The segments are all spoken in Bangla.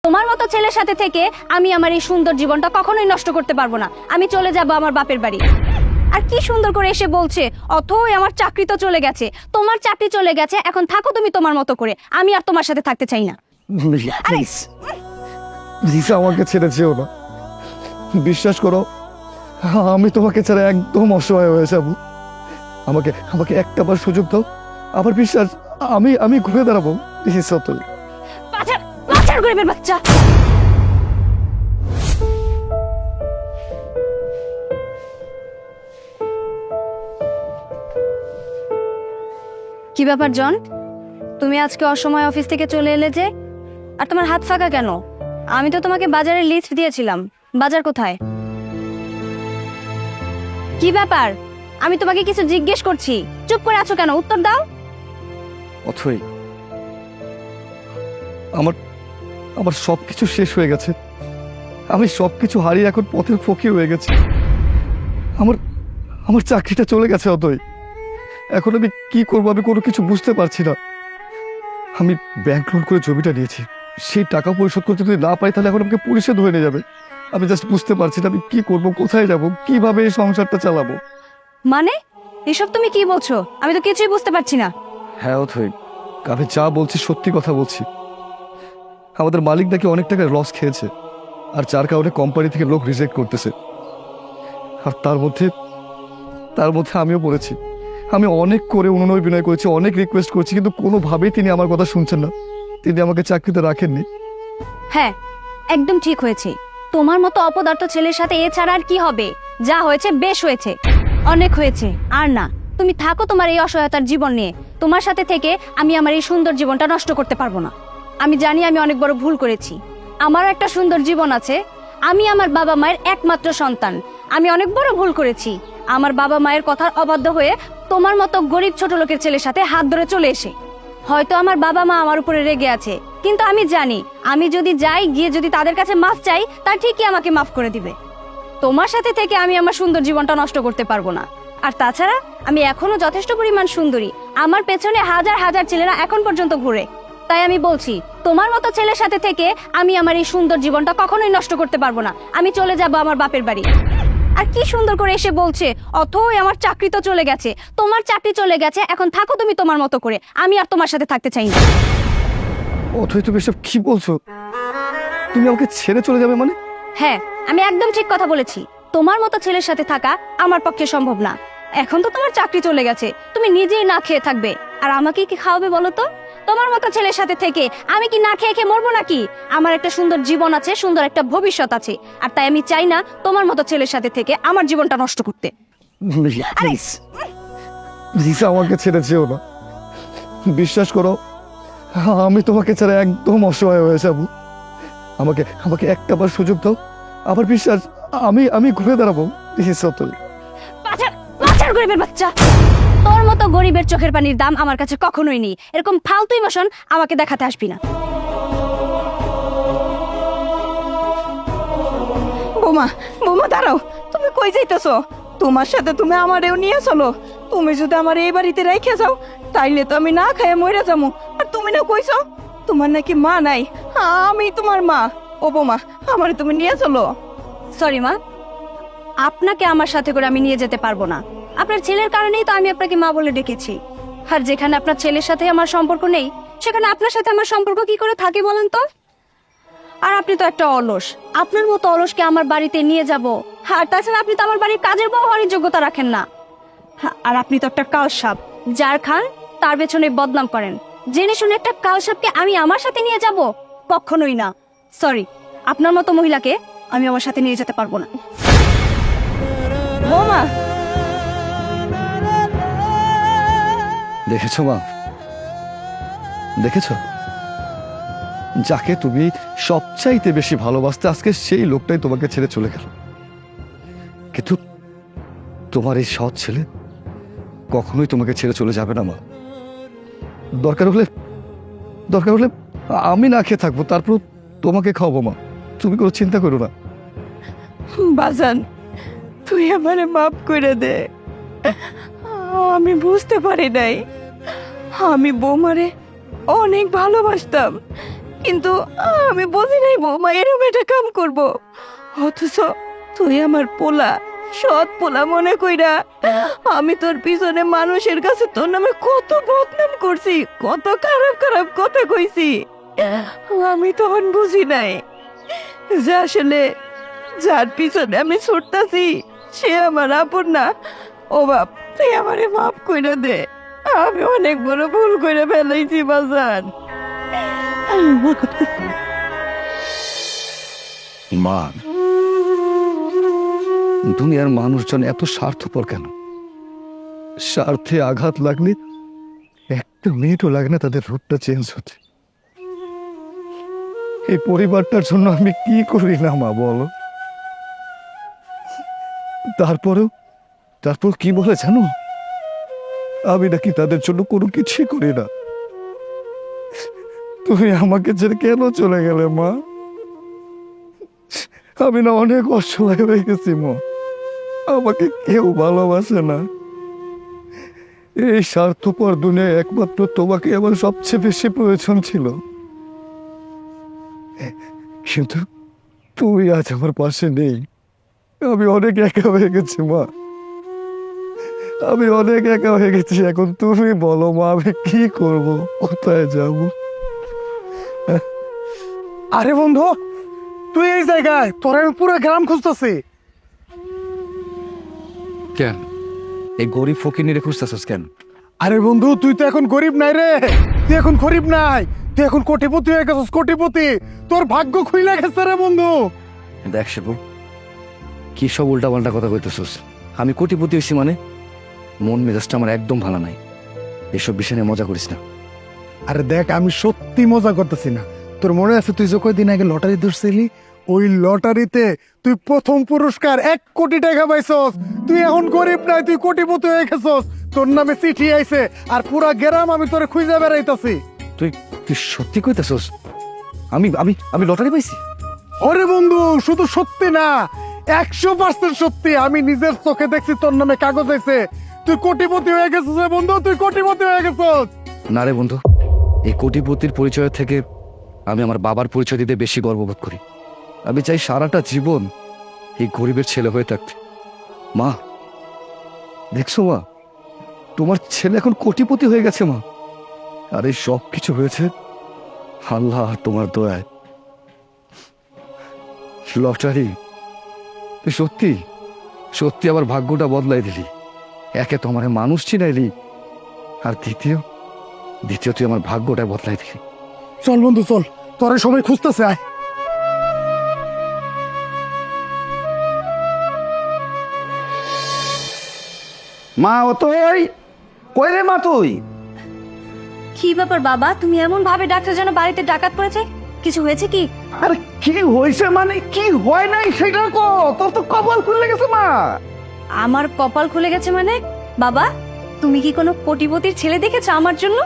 তোমার মতো ছেলের সাথে থেকে আমি আমার এই সুন্দর জীবনটা কখনোই নষ্ট করতে পারবো না। আমি চলে যাব আমার বাপের বাড়ি। আর কি সুন্দর করে এসে বলছে, অথই আমার চাকরি তো চলে গেছে। তোমার চাকরি চলে গেছে, এখন থাকো তুমি তোমার মতো করে। আমি আর তোমার সাথে থাকতে চাই না। প্লিজ আমাকে ছেড়ে যেও না। বিশ্বাস করো, আমি তোমাকে ছাড়া একদম অসহায় হয়ে যাবো। আমাকে আমাকে একটাবার সুযোগ দাও, আবার বিশ্বাস আমি ঘুরে দাঁড়াবো। প্লিজ অতই। বাছার গরিবের বাচ্চা। কি ব্যাপার জন, তুমি আজকে অসময় অফিস থেকে চলে এলে যে? আর তোমার হাত ফাঁকা কেন? আমি তো তোমাকে বাজারের লিস্ট দিয়েছিলাম। বাজার কোথায়? কি ব্যাপার? আমি তোমাকে কিছু জিজ্ঞেস করছি, চুপ করে আছো কেন? উত্তর দাও। অথই, আমার সবকিছু শেষ হয়ে গেছে। আমি সবকিছু হারিয়ে এখন পথের ফকির হয়ে গেছি। আমার চাকরিটা চলে গেছে অথই। এখন আমি কি করবো, আমি কোনো কিছু বুঝতে পারছি না। আমি ব্যাংক লোন করে জমিটা নিয়েছি, সেই টাকা পরিশোধ করতে যদি না পাই তাহলে এখন আমাকে পুলিশে ধরে নিয়ে যাবে। আমি জাস্ট বুঝতে পারছি না আমি কি করবো, কোথায় যাব, কিভাবে এই সংসারটা চালাবো। মানে এসব তুমি কি বলছো? আমি তো কিছুই বুঝতে পারছি না। হ্যাঁ অথই, আমি যা বলছি সত্যি কথা বলছি। আমাদের মালিক নাকি অনেক টাকা লস খেয়েছে, আর যার কারণে কোম্পানি থেকে লোক রিজেক্ট করতেছে। আর তার মধ্যে আমিও পড়েছি। আমি অনেক করে উনুনয় বিনয় করেছি, অনেক রিকোয়েস্ট করছি, কিন্তু কোনোভাবেই তিনি আমার কথা শুনছেন না। তিনি আমাকে চাকরিতে রাখেননি। হ্যাঁ, একদম ঠিক হয়েছে। তোমার মতো অপদার্থ ছেলের সাথে এছাড়া আর কি হবে? যা হয়েছে বেশ হয়েছে, অনেক হয়েছে। আর না, তুমি থাকো তোমার এই অসহায়তার জীবন নিয়ে। তোমার সাথে থেকে আমি আমার এই সুন্দর জীবনটা নষ্ট করতে পারবো না। আমি জানি আমি অনেক বড় ভুল করেছি। আমারও একটা সুন্দর জীবন আছে। আমি আমার বাবা মায়ের একমাত্র সন্তান। আমি অনেক বড় ভুল করেছি। আমার বাবা মায়ের কথার অবাধ্য হয়ে তোমার মতো গরিব ছোট লোকের ছেলের সাথে হাত ধরে চলে এসে হয়তো আমার বাবা মা আমার উপরে রেগে আছে, কিন্তু আমি জানি আমি যদি যাই, গিয়ে যদি তাদের কাছে মাফ চাই, তা ঠিকই আমাকে মাফ করে দিবে। তোমার সাথে থেকে আমি আমার সুন্দর জীবনটা নষ্ট করতে পারবো না। আর তাছাড়া আমি এখনো যথেষ্ট পরিমাণ সুন্দরী। আমার পেছনে হাজার হাজার ছেলেরা এখন পর্যন্ত ঘুরে। তাই আমি বলছি, তোমার মতো ছেলের সাথে থেকে আমি আমার এই সুন্দর জীবনটা কখনোই নষ্ট করতে পারবো না। আমি চলে যাব আমার বাপের বাড়ি। আর কি সুন্দর করে এসে বলছে, অথই আমার চাকরি তো চলে গেছে। তোমার চাকরি চলে গেছে, এখন থাকো তুমি তোমার মতো করে। আমি আর তোমার সাথে থাকতে চাই না। অথই, তুমি এসব কি বলছো? তুমি আমাকে ছেড়ে চলে যাবে মানে? হ্যাঁ, আমি একদম ঠিক কথা বলেছি। তোমার মতো ছেলের সাথে থাকা আমার পক্ষে সম্ভব না। এখন তো তোমার চাকরি চলে গেছে, তুমি নিজেই না খেয়ে থাকবে। আর আমাকে কি খাওয়াবে বলো তো? তোমার মতো ছেলের সাথে থেকে আমি কি না খেয়ে খেয়ে মরবো নাকি? আমার একটা সুন্দর জীবন আছে, সুন্দর একটা ভবিষ্যৎ আছে। আর তাই আমি চাই না তোমার মতো ছেলের সাথে থেকে আমার জীবনটা নষ্ট করতে। প্লিজ আমাকে ছেড়ে যেও না। বিশ্বাস করো, আমি তোমাকে ছাড়া একদম অসহায় হয়ে যাবো। আমাকে একটাবার সুযোগ দাও, আবার বিশ্বাস আমি ঘুরে দাঁড়াবো। প্লিজ অতই। বাছার গরিবের বাচ্চা। তোর মতো গরিবের চোখের পানির দাম আমার কাছে কখনোই নেই। এরকম ফালতু ইমোশন আমাকে দেখাতে আসবি না। বোমা, বোমা দাঁড়াও। তুমি কই যাইতেছো? তোমার সাথে তুমি আমারেও নিয়ে চলো। তুমি যদি আমার এই বাড়িতে রেখে যাও, তাইলে তো আমি না খেয়ে মরে যাবো। আর তুমি না কইছো তোমার নাকি মা নাই? আমি তোমার মা। ও বোমা, আমারে তুমি নিয়ে চলো। সরি মা, আপনাকে আমার সাথে করে আমি নিয়ে যেতে পারবো না। আপনার ছেলের কারণেই তো আমি আপনাকে মা বলে ডেকেছি। আর যেখানে আপনার ছেলের সাথে আমার সম্পর্ক নেই, সেখানে আপনার সাথে আমার সম্পর্ক কি করে থাকে বলেন তো? আর আপনি তো একটা অলস। আপনার মতো অলসকে আমার বাড়িতে নিয়ে যাব? আর তাছাড়া আপনি তো আমার বাড়ির কাজের বউ হওয়ার যোগ্যতা রাখেন না। আর আপনি তো একটা কালসাপ। যার খান তার পেছনে বদনাম করেন। জেনে শুনে একটা কালসাপকে আমি আমার সাথে নিয়ে যাব? কখনোই না। সরি, আপনার মতো মহিলাকে আমি আমার সাথে নিয়ে যেতে পারবো না। বোমা, দেখেছো মা, দেখেছো? যাকে তুমি সবচাইতে বেশি ভালোবাসতে, আজকে সেই লোকটাই তোমাকে ছেড়ে চলে গেল। কিন্তু তোমার এই সৎ ছেলে কখনোই তোমাকে ছেড়ে চলে যাবে না মা। দরকার হলে আমি না খেয়ে থাকবো, তারপর তোমাকে খাওয়াবো মা। তুমি কোনো চিন্তা করো না। বাজান, তুই আমারে মাফ করে দে। আমি বুঝতে পারি নাই। আমি বৌমারে অনেক ভালোবাসতাম, কিন্তু আমি বুঝি নাই বৌমা এরকম একটা কাম করব। অথচ তুই আমার পোলা, সৎ পোলা মনে কইরা আমি তোর পিছনে মানুষের কাছে তোর নামে কত বদনাম করছি, কত খারাপ খারাপ কথা কইছি। আমি তখন বুঝি নাই যে আসলে যার পিছনে আমি ছুটতাছি সে আমার আপন না। ও বাপ, তুই আমারে মাফ কইরা দে, আমি অনেক বড় ভুল করে ফেলাইছি বাজান। মা, দুনিয়ার মানুষজন এত স্বার্থপর কেন? স্বার্থে আঘাত লাগলে একটা মিনিটও লাগে না তাদের রূপটা চেঞ্জ হতে। এই পরিবারটার জন্য আমি কি করি না মা, বলো? তারপর কি বলে জানো? আমি নাকি তাদের জন্য কোনো কিছুই করি না। তুমি আমাকে ছেড়ে কেন চলে গেলে মা? আমি না অনেক অসহায় হয়ে গেছি মা, আমাকে কেউ ভালোবাসে না। এই স্বার্থপর দুনিয়ায় একমাত্র তোমাকে আমার সবচেয়ে বেশি প্রয়োজন ছিল, কিন্তু তুমি আজ আমার পাশে নেই। আমি অনেক একা হয়ে গেছি মা, আমি অনেক একা হয়ে গেছি। এখন তুমি বলো মা, আমি কি করব, কোথায় যাব? আরে বন্ধু, তুই এই জায়গায়, তোর আমি পুরো গ্রাম খুঁজতেছি। কেন এই গরিব ফকির খুঁজতেছস কেন? আরে বন্ধু, তুই তো এখন গরিব নাই রে, তুই এখন গরিব নাই, তুই এখন কোটিপতি হয়ে গেছিস, কোটিপতি। তোর ভাগ্য খুইলা গেছে রে বন্ধু। দেখ শিবু, কি সব উল্টা পাল্টা কথা কইতেছস? আমি কোটিপতি হইছি মানে? মন মেজাজটা আমার একদম ভালো নাই, এসব বিষয় নিয়ে মজা করিস না। আরে দেখ, আমি সত্যি মজা করতেছি না। তোর মনে আছে তুই যে কয়দিন আগে লটারি ধরছিলি? ওই লটারিতে তুই প্রথম পুরস্কার 1 কোটি টাকা পাইছস। তুই এখন গরিব নাই, তুই কোটিপতি হয়ে গেছস। তোর নামে চিঠি আইছে, আর পুরা গ্রাম আমি তোরে খুঁজে বেড়াইতাছি। তুই তুই সত্যি কইতেছস? আমি আমি আমি লটারি পাইছি? ওরে বন্ধু, শুধু সত্যি না, 100% সত্যি। আমি নিজের চোখে দেখছি তোর নামে কাগজ আইছে। তুই কোটিপতি হয়ে গেছিস রে বন্ধু, তুই কোটিপতি হয়ে গেছিস। না রে বন্ধু, এই কোটিপতির পরিচয় থেকে আমি আমার বাবার পরিচয় দিতে বেশি গর্ববোধ করি। আমি চাই সারাটা জীবন এই গরিবের ছেলে হয়ে থাকতে। মা, দেখছো মা, তোমার ছেলে এখন কোটিপতি হয়ে গেছে মা। আর এই সব কিছু হয়েছে আল্লাহ আর তোমার দয়ায়। লটারি, তুই সত্যি সত্যি আমার ভাগ্যটা বদলাই দিলি। একে তো আমার মানুষ চিনাইলি, আর দ্বিতীয় তুই আমার ভাগ্যটা বদলাই দিলি। চল বন্ধু চল, তোরে সবাই খুঁজতেছে, আয়। মা, ও তো ওই কই রে মা তুই? কি ব্যাপার বাবা, তুমি এমন ভাবে ডাকছো যেন বাড়িতে ডাকাত পড়েছে? কিছু হয়েছে কি? আরে কি হয়েছে মানে, কি হয় নাই সেটা কো। তোর তো কপাল খুলে গেছে মা। আমার কপাল খুলে গেছে মানে? বাবা, তুমি কি কোনো কোটিপতির ছেলে দেখেছো আমার জন্য?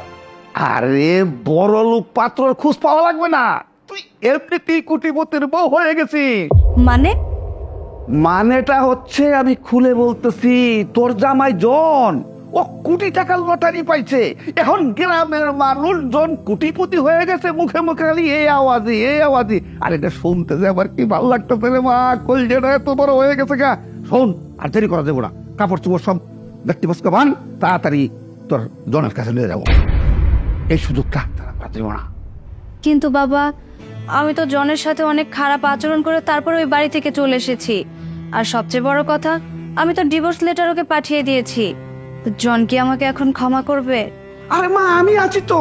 আরে বড় লোক পাত্রর খোঁজ পাওয়া লাগবে না, তুই এমনিতেই কোটিপতির বউ হয়ে গেছিস। মানে? মানেটা হচ্ছে, আমি খুলে বলতেছি, তোর জামাই জন ও কোটি টাকার লটারি পাইছে। এখন গ্রামের মানুষজন কোটিপতি হয়ে গেছে, মুখে মুখে খালি এই আওয়াজি এই আওয়াজি। আর এটা শুনতে যে আবার কি ভালো লাগতেছে রে মা, কলজেটা এত বড় হয়ে গেছে গা। শোন, আর দেরি করা যাবো না, কাপড় চোপড় সব ব্যক্তি বস্কা বান, তাড়াতাড়ি তোর জনের কাছে নিয়ে যাবো। এই সুযোগটা তারা দেবো না। কিন্তু বাবা, আমি তো জনের সাথে অনেক খারাপ আচরণ করে তারপর ওই বাড়ি থেকে চলে এসেছি। আর সবচেয়ে বড় কথা, আমি তো ডিভোর্স লেটার ওকে পাঠিয়ে দিয়েছি। তো জন কি আমাকে এখন ক্ষমা করবে? আরে মা, আমি আছি তো,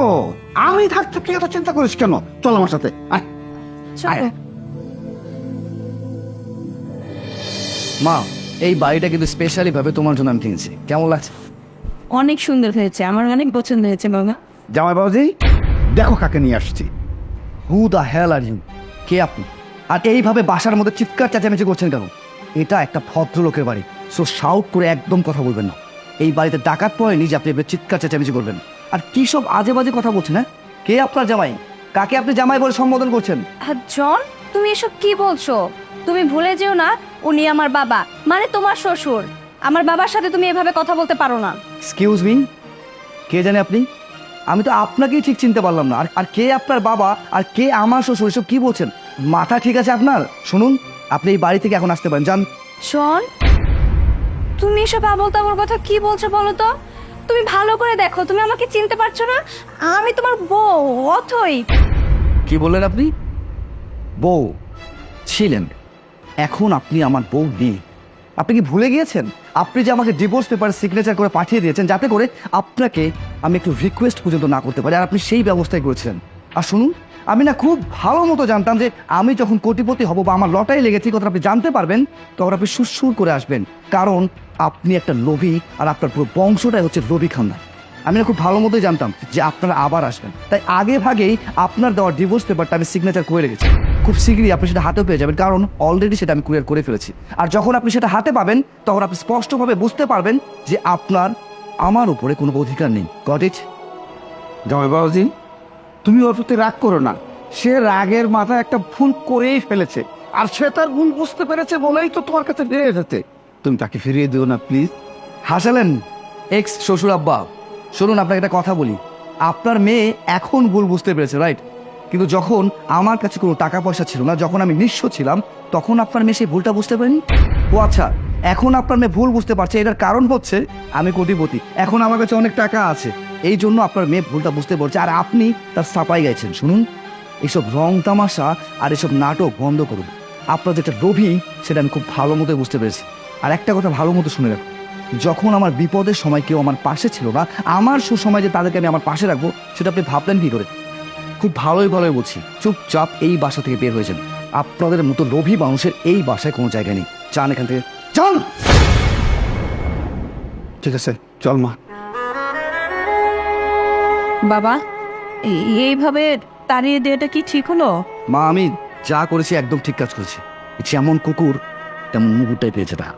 আমি থাকতে তুই এত চিন্তা করিস কেন? চল আমার সাথে, আয়। চলো। মা, এই বাড়িটা কিন্তু স্পেশালি ভাবে তোমার জন্য আমি কিনেছি, কেমন লাগছে? অনেক সুন্দর হয়েছে, আমার অনেক পছন্দ হয়েছে বাবা। জামাই বাবুজি, দেখো কাকে নিয়ে আসছি। হু দা হেল আর ইউ? কে আপনি? আর এইভাবে বাসার মধ্যে চিৎকার চেঁচামেচি করছেন কেন? এটা একটা ভদ্রলোকের বাড়ি, সো শাউট করে একদম কথা বলবেন না। এই বাড়িতে ডাকাত পড়েনি যে আপনি এবার চিৎকার চেঁচামেচি করবেন। আর কি সব আজে বাজে কথা বলছেন? হ্যাঁ, কে আপনার জামাই? কাকে আপনি জামাই বলে সম্বোধন করছেন? জন, তুমি এসব কি বলছো? তুমি ভুলে যেও না, উনি আমার বাবা, মানে তোমার শ্বশুর। আমার বাবার সাথে তুমি এভাবে কথা বলতে পারো না। এক্সকিউজ মি, কে জানে আপনি? আমি তো আপনাকেই ঠিক চিনতে পারলাম না। আর কে আপনার বাবা আর কে আমার শ্বশুর, এসব কি বলছেন? মাথা ঠিক আছে আপনার? শুনুন, আপনি এই বাড়ি থেকে এখন আসতে পারেন, যান। শোন, তুমি এসব আবল তাবল কথা কি বলছো বলো তো? তুমি ভালো করে দেখো, তুমি আমাকে চিনতে পারছো না? আমি তোমার বউ অথই। কি বললেন আপনি? বউ ছিলেন, এখন আপনি আমার বউ নেই। আপনি কি ভুলে গিয়েছেন আপনি যে আমাকে ডিভোর্স পেপারে সিগনেচার করে পাঠিয়ে দিয়েছেন যাতে করে আপনাকে আমি একটু রিকোয়েস্ট পর্যন্ত না করতে পারি, আর আপনি সেই ব্যবস্থাই করেছিলেন। আর শুনুন, আমি না খুব ভালো মতো জানতাম যে আমি যখন কোটিপতি হব বা আমার লটারি লেগেছে কথা আপনি জানতে পারবেন, তখন আপনি সুরসুর করে আসবেন, কারণ আপনি একটা লোভী আর আপনার পুরো বংশটাই হচ্ছে লোভী খানদান। আমি না খুব ভালো মতোই জানতাম যে আপনারা আবার আসবেন, তাই আগে ভাগেই আপনার দেওয়ার ডিভোর্স পেপারটা আমি সিগনেচার করে রেখেছি। খুব শীঘ্রই আপনি সেটা হাতেও পেয়ে যাবেন, কারণ অলরেডি সেটা আমি কুরিয়ার করে ফেলেছি। আর যখন আপনি সেটা হাতে পাবেন তখন আপনি স্পষ্টভাবে বুঝতে পারবেন যে আপনার আমার উপরে কোনো অধিকার নেই। Got it? জামাই বাবাজি, তুমি ওর প্রতি রাগ করো না। সে রাগের মাথায় একটা ভুল করেই ফেলেছে, আর সে তার ভুল বুঝতে পেরেছে বলেই তো তোমার কাছে ফিরে এসেছে। তুমি তাকে ফিরিয়ে দিও না প্লিজ। হাসালেন এক্স শ্বশুর আব্বা। শুনুন, আপনাকে একটা কথা বলি, আপনার মেয়ে এখন ভুল বুঝতে পেরেছে, রাইট? কিন্তু যখন আমার কাছে কোনো টাকা পয়সা ছিল না, যখন আমি নিঃস্ব ছিলাম, তখন আপনার মেয়ে সেই ভুলটা বুঝতে পারেনি। ও আচ্ছা, এখন আপনার মেয়ে ভুল বুঝতে পারছে, এটার কারণ হচ্ছে আমি কোটিপতি, এখন আমার কাছে অনেক টাকা আছে, এই জন্য আপনার মেয়ে ভুলটা বুঝতে পারছে, আর আপনি তার সাপাই গাইছেন। শুনুন, এইসব রং তামাশা আর এসব নাটক বন্ধ করুন। আপনার যেটা লোভী সেটা আমি খুব ভালো মতো বুঝতে পেরেছি। আর একটা কথা ভালো মতো শুনে রাখুন, যখন আমার বিপদের সময় কেউ আমার পাশে ছিল না, আমার সুসময় যে তাদেরকে আমি আমার পাশে রাখবো, সেটা আপনি ভাবলেন কি করে? খুব ভালোই বলছি, চুপচাপ এই বাসা থেকে বের হয়ে যান। আপনাদের মতো লোভী মানুষের এই বাসায় কোনো জায়গা নেই। যান এখান থেকে, যান। ঠিক আছে, চল মা। বাবা, এইভাবে তাড়িয়ে দেওয়াটা কি ঠিক হলো? মা, আমি যা করেছি একদম ঠিক কাজ করেছি। যেমন কুকুর তেমন মুগুরটাই পেয়েছে না।